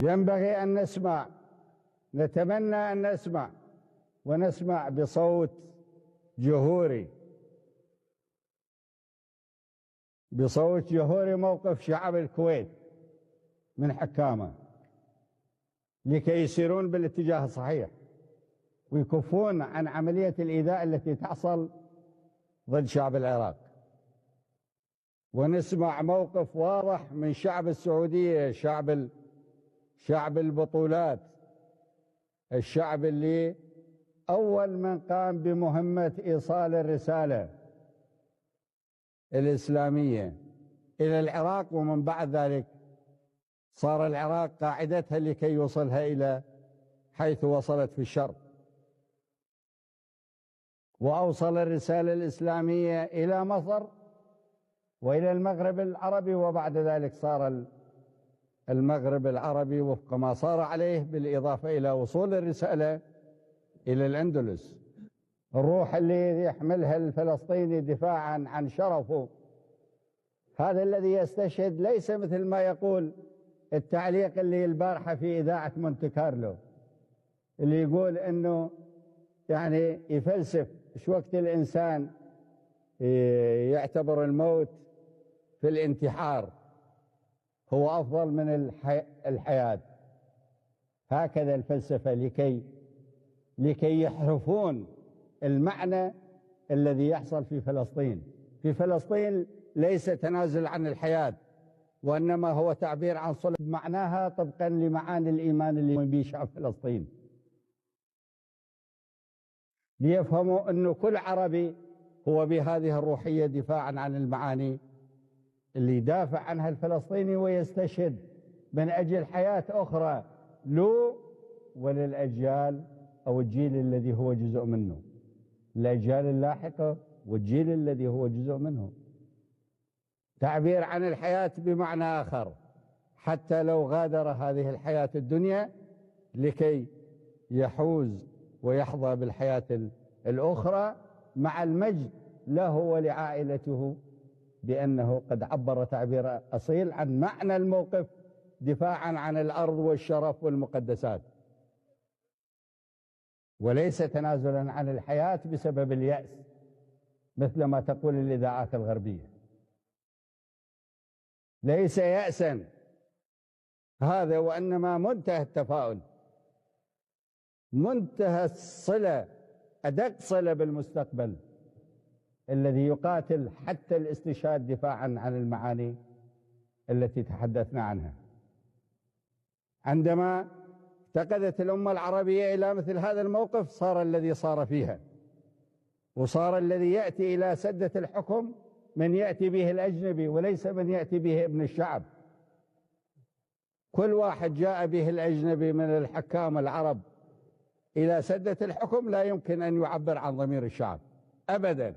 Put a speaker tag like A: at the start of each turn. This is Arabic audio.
A: ينبغي أن نسمع، نتمنى أن نسمع ونسمع بصوت جهوري، بصوت جهوري موقف شعب الكويت من حكامه لكي يسيرون بالاتجاه الصحيح ويكفون عن عملية الإيذاء التي تحصل ضد شعب العراق. ونسمع موقف واضح من شعب السعودية، شعب البطولات، الشعب اللي أول من قام بمهمة إيصال الرسالة الإسلامية إلى العراق، ومن بعد ذلك صار العراق قاعدتها لكي يوصلها إلى حيث وصلت في الشرق، وأوصل الرسالة الإسلامية إلى مصر وإلى المغرب العربي، وبعد ذلك صار المغرب العربي وفق ما صار عليه، بالإضافة إلى وصول الرسالة إلى الأندلس. الروح اللي يحملها الفلسطيني دفاعا عن شرفه، هذا الذي يستشهد، ليس مثل ما يقول التعليق اللي البارحة في إذاعة مونte كارلو اللي يقول إنه يعني يفلسف إيش وقت الإنسان يعتبر الموت في الانتحار هو أفضل من الحياة. هكذا الفلسفة لكي يحرفون المعنى الذي يحصل في فلسطين. في فلسطين ليس تنازل عن الحياة، وإنما هو تعبير عن صلب معناها طبقا لمعاني الإيمان اللي به شعب فلسطين، ليفهموا أنه كل عربي هو بهذه الروحية دفاعا عن المعاني اللي يدافع عنها الفلسطيني ويستشهد من أجل حياة أخرى له وللأجيال أو الجيل الذي هو جزء منه، الأجيال اللاحقة والجيل الذي هو جزء منه. تعبير عن الحياة بمعنى آخر، حتى لو غادر هذه الحياة الدنيا لكي يحوز ويحظى بالحياة الأخرى مع المجد له ولعائلته، بأنه قد عبر تعبير أصيل عن معنى الموقف دفاعا عن الأرض والشرف والمقدسات، وليس تنازلا عن الحياة بسبب اليأس مثل ما تقول الإذاعات الغربية. ليس يأسا هذا، وإنما منتهى التفاؤل، منتهى الصلة، أدق صلة بالمستقبل الذي يقاتل حتى الاستشهاد دفاعا عن المعاني التي تحدثنا عنها. عندما افتقدت الأمة العربية إلى مثل هذا الموقف صار الذي صار فيها، وصار الذي يأتي إلى سدة الحكم من يأتي به الأجنبي وليس من يأتي به ابن الشعب. كل واحد جاء به الأجنبي من الحكام العرب إلى سدة الحكم لا يمكن أن يعبر عن ضمير الشعب أبدا.